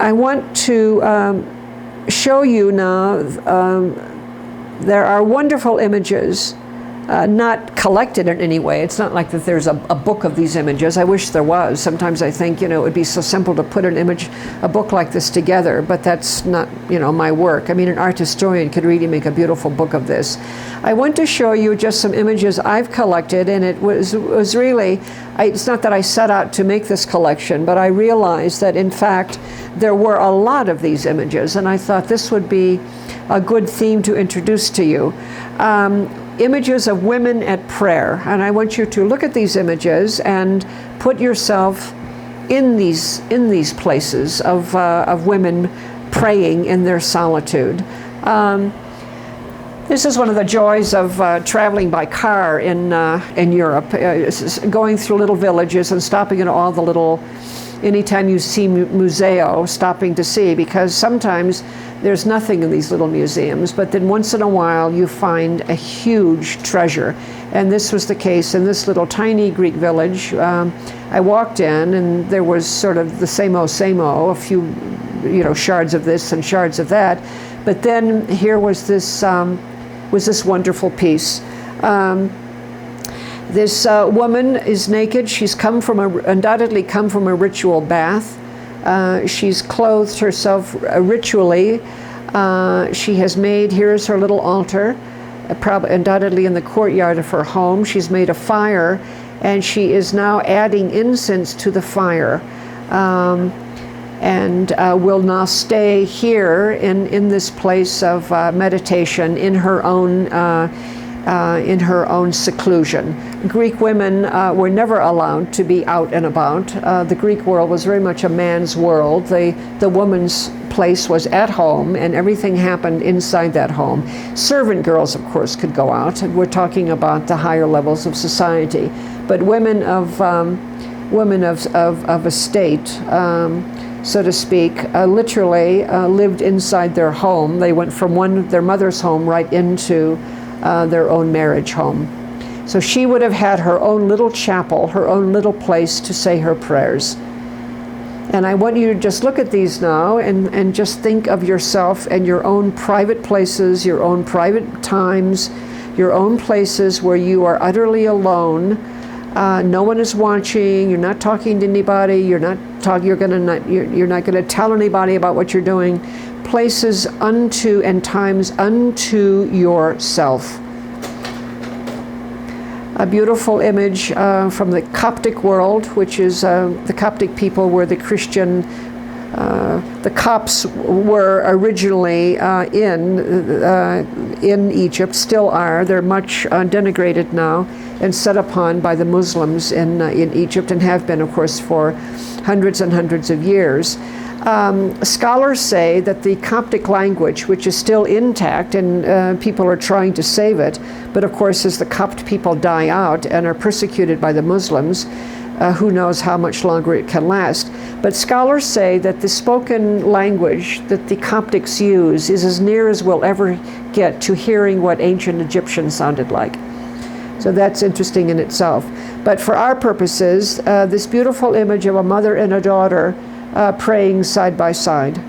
I want to show you now, there are wonderful images, not collected in any way. It's not like that there's a book of these images. I wish there was. Sometimes I think, it would be so simple to put a book like this together, but that's not, my work. I mean, an art historian could really make a beautiful book of this. I want to show you just some images I've collected, and it was really, it's not that I set out to make this collection, but I realized that in fact there were a lot of these images, and I thought this would be a good theme to introduce to you. Images of women at prayer, and I want you to look at these images and put yourself in these places of women praying in their solitude. This is one of the joys of traveling by car in Europe, going through little villages and stopping at all the little, anytime you see museo, stopping to see, because sometimes there's nothing in these little museums, but then once in a while you find a huge treasure. And this was the case in this little tiny Greek village. I walked in and there was sort of the same old, a few shards of this and shards of that. But then here was this wonderful piece. This woman is naked. She's undoubtedly come from a ritual bath. She's clothed herself ritually. She has made, here's her little altar, undoubtedly in the courtyard of her home. She's made a fire, and she is now adding incense to the fire. And will now stay here in this place of meditation in her own seclusion. Greek women were never allowed to be out and about. The Greek world was very much a man's world. The woman's place was at home, and everything happened inside that home. Servant girls, of course, could go out. We're talking about the higher levels of society, but women of estate, so to speak, literally lived inside their home. They went from their mother's home right into their own marriage home. So she would have had her own little chapel, her own little place to say her prayers. And I want you to just look at these now and just think of yourself and your own private places, your own private times, your own places where you are utterly alone. No one is watching. You're not talking to anybody. You're not going to tell anybody about what you're doing. Places unto and times unto yourself. A beautiful image from the Coptic world, which is the Coptic people were the Christian. The Copts were originally in Egypt, still are. They're much denigrated now and set upon by the Muslims in Egypt, and have been, of course, for hundreds and hundreds of years. Scholars say that the Coptic language, which is still intact, and people are trying to save it, but of course as the Copt people die out and are persecuted by the Muslims, who knows how much longer it can last. But scholars say that the spoken language that the Coptics use is as near as we'll ever get to hearing what ancient Egyptian sounded like. So that's interesting in itself. But for our purposes, this beautiful image of a mother and a daughter praying side by side.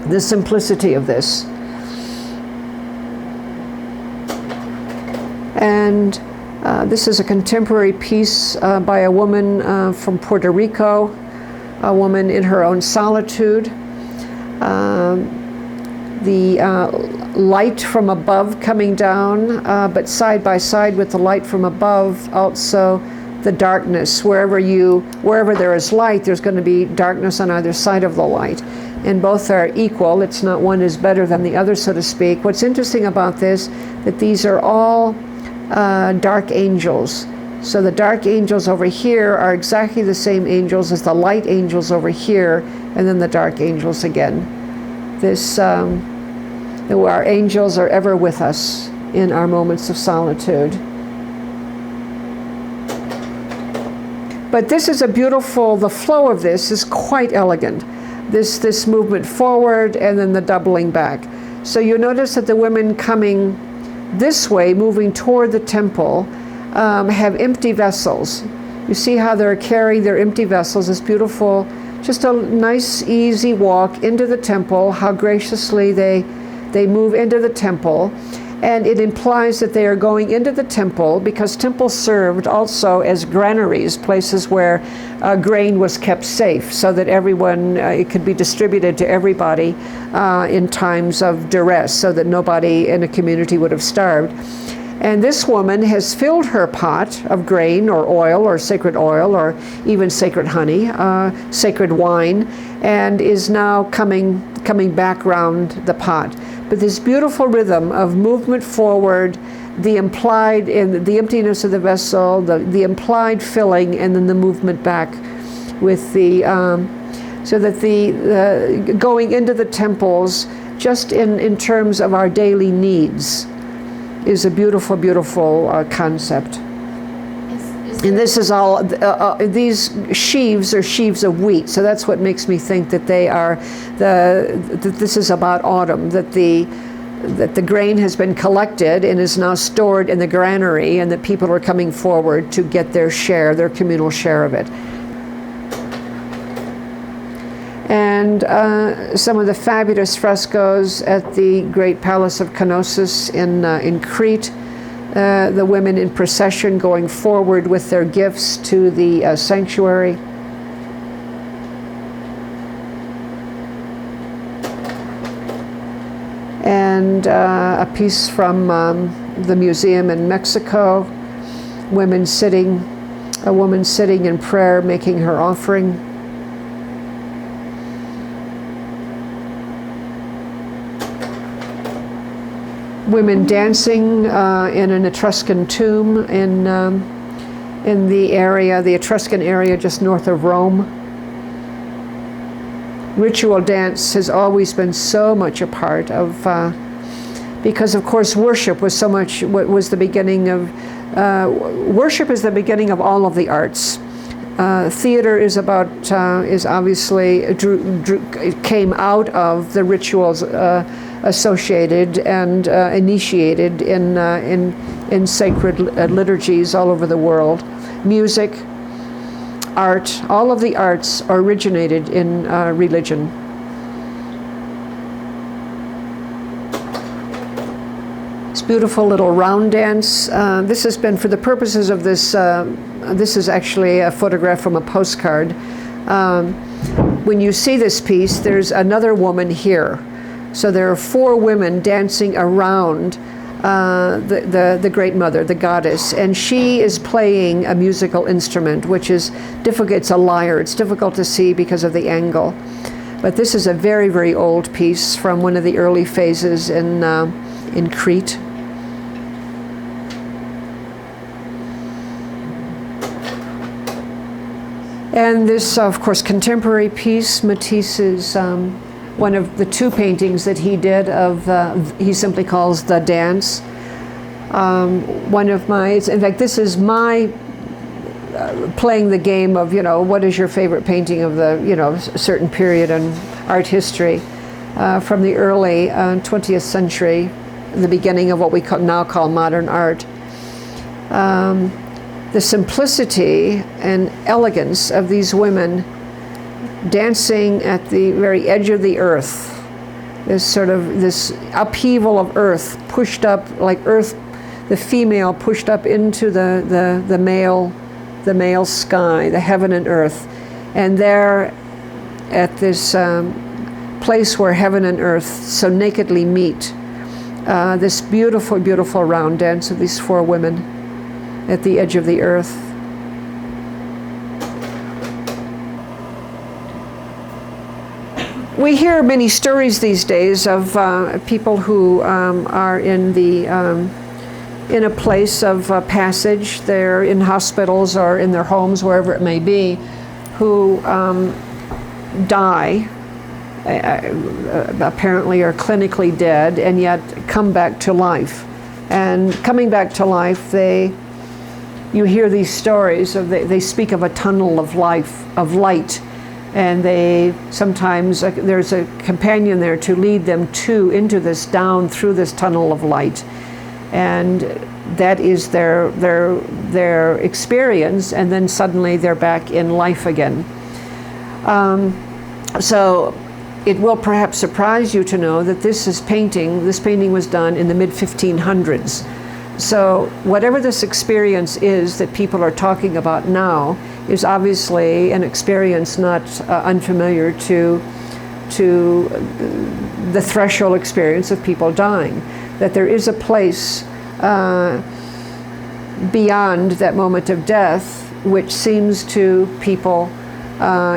The simplicity of this. And this is a contemporary piece by a woman from Puerto Rico, a woman in her own solitude. The light from above coming down, but side by side with the light from above, also the darkness. Wherever there is light, there's going to be darkness on either side of the light. And both are equal. It's not one is better than the other, so to speak. What's interesting about this, that these are all dark angels. So the dark angels over here are exactly the same angels as the light angels over here, and then the dark angels again. Our angels are ever with us in our moments of solitude. But this is the flow of this is quite elegant. This movement forward and then the doubling back. So you notice that the women coming this way, moving toward the temple, have empty vessels. You see how they're carrying their empty vessels, this beautiful Just a nice, easy walk into the temple, how graciously they move into the temple. And it implies that they are going into the temple because temples served also as granaries, places where grain was kept safe so that everyone, it could be distributed to everybody in times of duress so that nobody in a community would have starved. And this woman has filled her pot of grain or oil or even sacred honey, sacred wine, and is now coming back round the pot. But this beautiful rhythm of movement forward, the implied in the emptiness of the vessel, the implied filling, and then the movement back with the, so that the going into the temples just in terms of our daily needs is a beautiful, beautiful concept. And this is all, these sheaves are sheaves of wheat, so that's what makes me think that they are, that this is about autumn, that the grain has been collected and is now stored in the granary, and that people are coming forward to get their share, their communal share of it. And some of the fabulous frescoes at the great palace of Knossos in Crete. The women in procession going forward with their gifts to the sanctuary. And a piece from the museum in Mexico, a woman sitting in prayer making her offering. Women dancing in an Etruscan tomb in the area, the Etruscan area just north of Rome. Ritual dance has always been so much a part of, because of course worship was so much, was the beginning of, worship is the beginning of all of the arts. Theater is about, is obviously, it came out of the rituals associated and initiated in sacred liturgies all over the world. Music, art, all of the arts originated in religion. This beautiful little round dance. This has been, for the purposes of this, this is actually a photograph from a postcard. When you see this piece, there's another woman here. So there are 4 women dancing around the Great Mother, the goddess, and she is playing a musical instrument, which is difficult. It's a lyre. It's difficult to see because of the angle. But this is a very, very old piece from one of the early phases in Crete. And this, of course, contemporary piece, Matisse's one of the 2 paintings that he did of, he simply calls The Dance. One of my, in fact, this is my playing the game of, what is your favorite painting of the, certain period in art history from the early 20th century, the beginning of what we now call modern art. The simplicity and elegance of these women dancing at the very edge of the earth, this upheaval of earth pushed up, like earth, the female pushed up into the male sky, the heaven and earth, and there at this place where heaven and earth so nakedly meet, this beautiful, beautiful round dance of these 4 women at the edge of the earth. We hear many stories these days of people who are in a place of passage. They're in hospitals or in their homes, wherever it may be, who die, apparently are clinically dead, and yet come back to life. And coming back to life, you hear these stories of, they speak of a tunnel of life, of light. And they sometimes, there's a companion there to lead them into this, down through this tunnel of light. And that is their experience, and then suddenly they're back in life again. So it will perhaps surprise you to know that this painting was done in the mid-1500s. So whatever this experience is that people are talking about now is obviously an experience not unfamiliar to the threshold experience of people dying. That there is a place beyond that moment of death which seems to people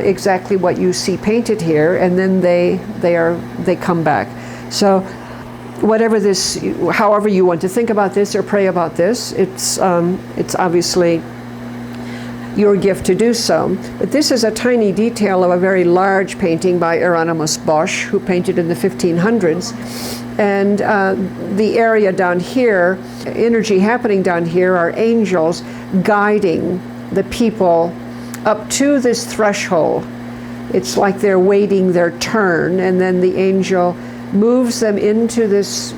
exactly what you see painted here, and then they come back. So whatever this, however you want to think about this or pray about this, it's obviously your gift to do so. But this is a tiny detail of a very large painting by Hieronymus Bosch, who painted in the 1500s. And the area down here, energy happening down here, are angels guiding the people up to this threshold. It's like they're waiting their turn, and then the angel moves them into this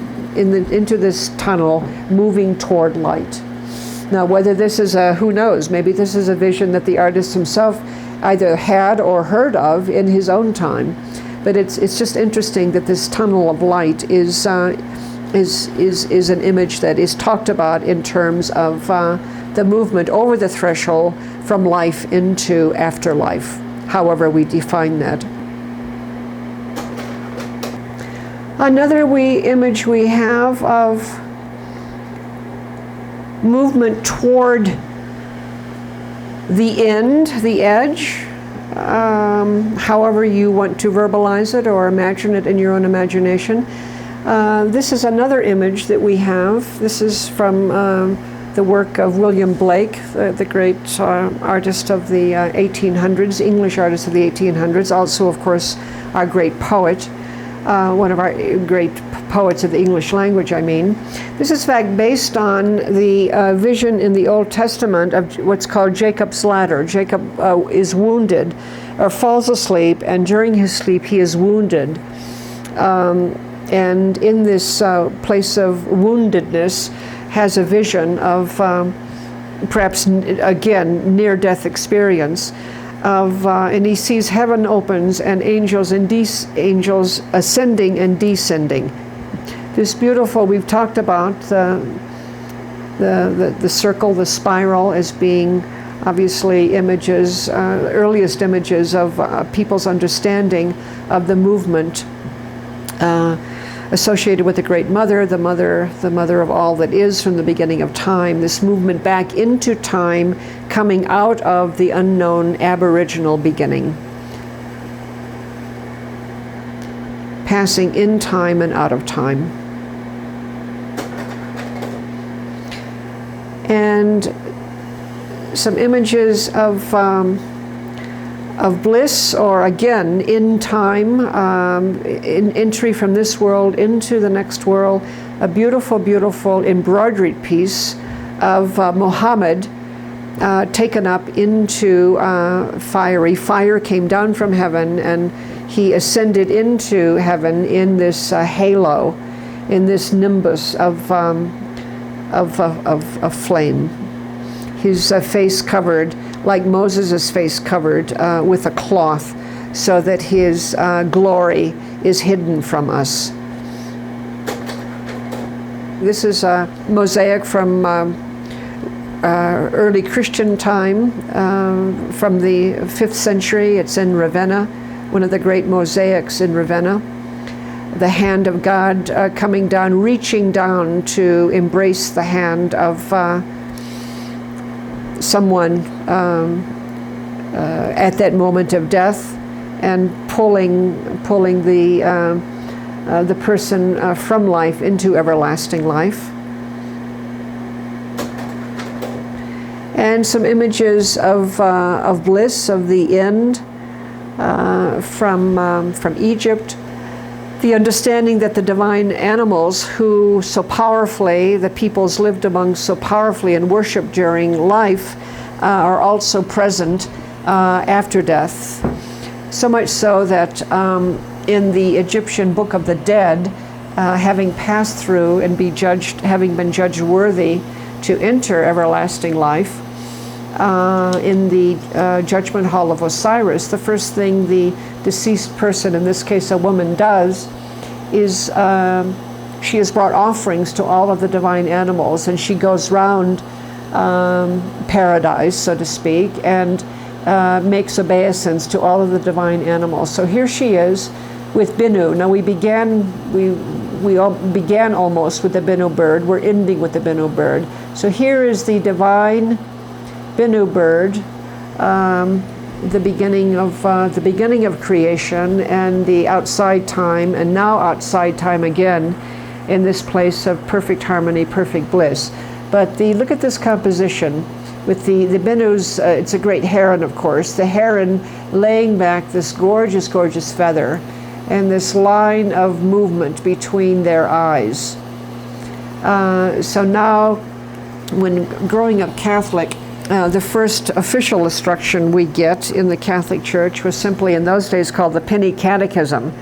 tunnel, moving toward light. Now, whether this is who knows, maybe this is a vision that the artist himself either had or heard of in his own time. But it's just interesting that this tunnel of light is an image that is talked about in terms of the movement over the threshold from life into afterlife, however we define that. Another image we have of movement toward the end, the edge, however you want to verbalize it or imagine it in your own imagination. This is another image that we have. This is from the work of William Blake, the great artist of the 1800s, English artist of the 1800s, also, of course, our great poet, one of our great poets of the English language, I mean. This is, in fact, based on the vision in the Old Testament of what's called Jacob's ladder. Jacob is wounded or falls asleep, and during his sleep he is wounded. And in this place of woundedness has a vision of perhaps, again, near-death experience. And he sees heaven opens and angels ascending and descending. This beautiful, we've talked about the circle, the spiral, as being obviously images, earliest images of people's understanding of the movement associated with the Great Mother, the mother of all that is from the beginning of time, this movement back into time, coming out of the unknown aboriginal beginning, passing in time and out of time. And some images of bliss, or again, in time, in entry from this world into the next world. A beautiful, beautiful embroidered piece of Muhammad taken up into fire came down from heaven, and he ascended into heaven in this halo, in this nimbus of flame. His face covered, like Moses' face covered, with a cloth, so that his glory is hidden from us. This is a mosaic from early Christian time, from the 5th century. It's in Ravenna, one of the great mosaics in Ravenna. The hand of God coming down, reaching down to embrace the hand of someone at that moment of death, and pulling the person from life into everlasting life. And some images of bliss, of the end, from Egypt. The understanding that the divine animals who so powerfully, the peoples lived among so powerfully and worshiped during life, are also present after death. So much so that in the Egyptian Book of the Dead, having passed through and having been judged worthy to enter everlasting life, in the judgment hall of Osiris, the first thing the deceased person, in this case a woman, does is she has brought offerings to all of the divine animals, and she goes round paradise, so to speak, and makes obeisance to all of the divine animals. So here she is with Binu. Now we all began almost with the Binu bird. We're ending with the Binu bird. So here is the divine Binu bird, the beginning of creation and the outside time, and now outside time again, in this place of perfect harmony, perfect bliss. But look at this composition with the Binus. It's a great heron, of course. The heron laying back this gorgeous, gorgeous feather, and this line of movement between their eyes. So now, when growing up Catholic, the first official instruction we get in the Catholic Church was simply, in those days, called the Penny Catechism.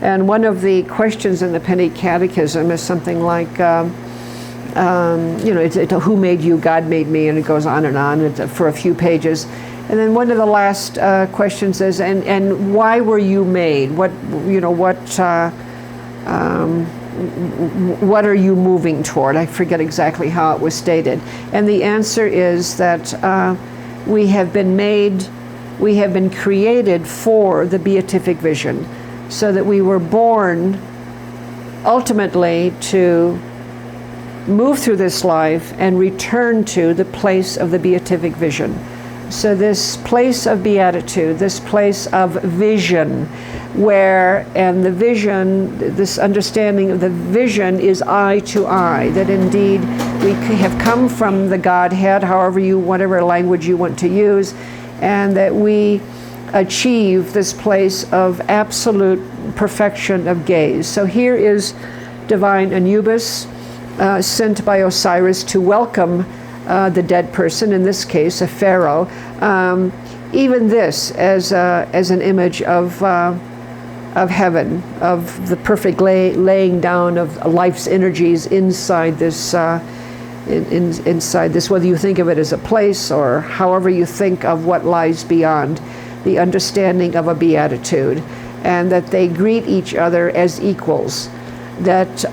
And one of the questions in the Penny Catechism is something like, who made you? God made me, and it goes on and on for a few pages. And then one of the last questions is, and why were you made? What are you moving toward? I forget exactly how it was stated. And the answer is that we have been created for the beatific vision, so that we were born ultimately to move through this life and return to the place of the beatific vision. So this place of beatitude, this place of vision, and the vision, this understanding of the vision is eye to eye, that indeed we have come from the Godhead, whatever language you want to use, and that we achieve this place of absolute perfection of gaze. So here is divine Anubis, sent by Osiris to welcome the dead person, in this case a pharaoh. Even this as an image of heaven, of the perfect laying down of life's energies inside this, whether you think of it as a place or however you think of what lies beyond, the understanding of a beatitude, and that they greet each other as equals. That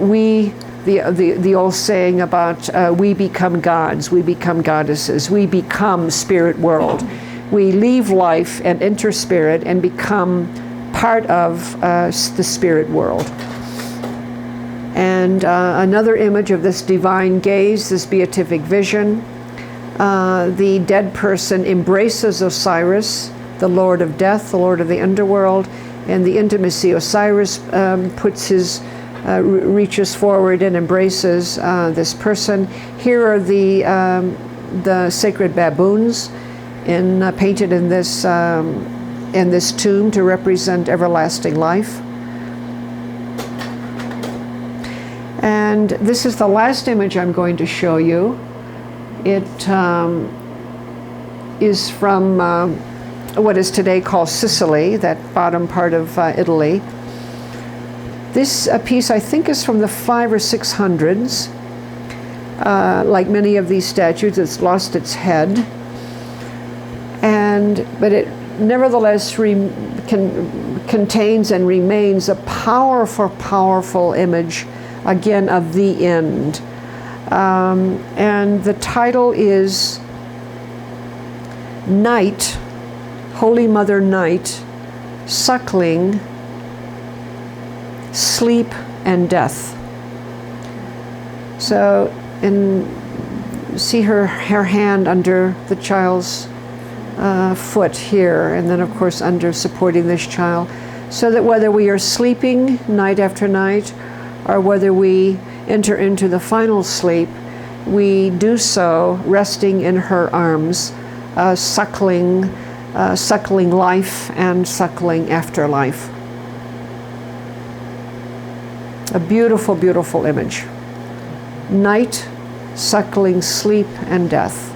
we, the old saying about we become gods, we become goddesses, we become spirit world. We leave life and enter spirit and become part of the spirit world. And another image of this divine gaze, this beatific vision, the dead person embraces Osiris, the Lord of Death, the Lord of the underworld, and the intimacy. Osiris reaches forward and embraces this person. Here are the sacred baboons painted in this tomb to represent everlasting life. And this is the last image I'm going to show you. It is from what is today called Sicily, that bottom part of Italy. This piece, I think, is from the 500s or 600s. Like many of these statues, it's lost its head. But it nevertheless contains and remains a powerful, powerful image, again, of the end. And the title is Night, Holy Mother Night, Suckling, Sleep, and Death. So, see her hand under the child's foot here, and then of course under supporting this child, so that whether we are sleeping night after night or whether we enter into the final sleep, we do so resting in her arms, suckling life and suckling afterlife. A beautiful, beautiful image. Night, suckling, sleep, and death.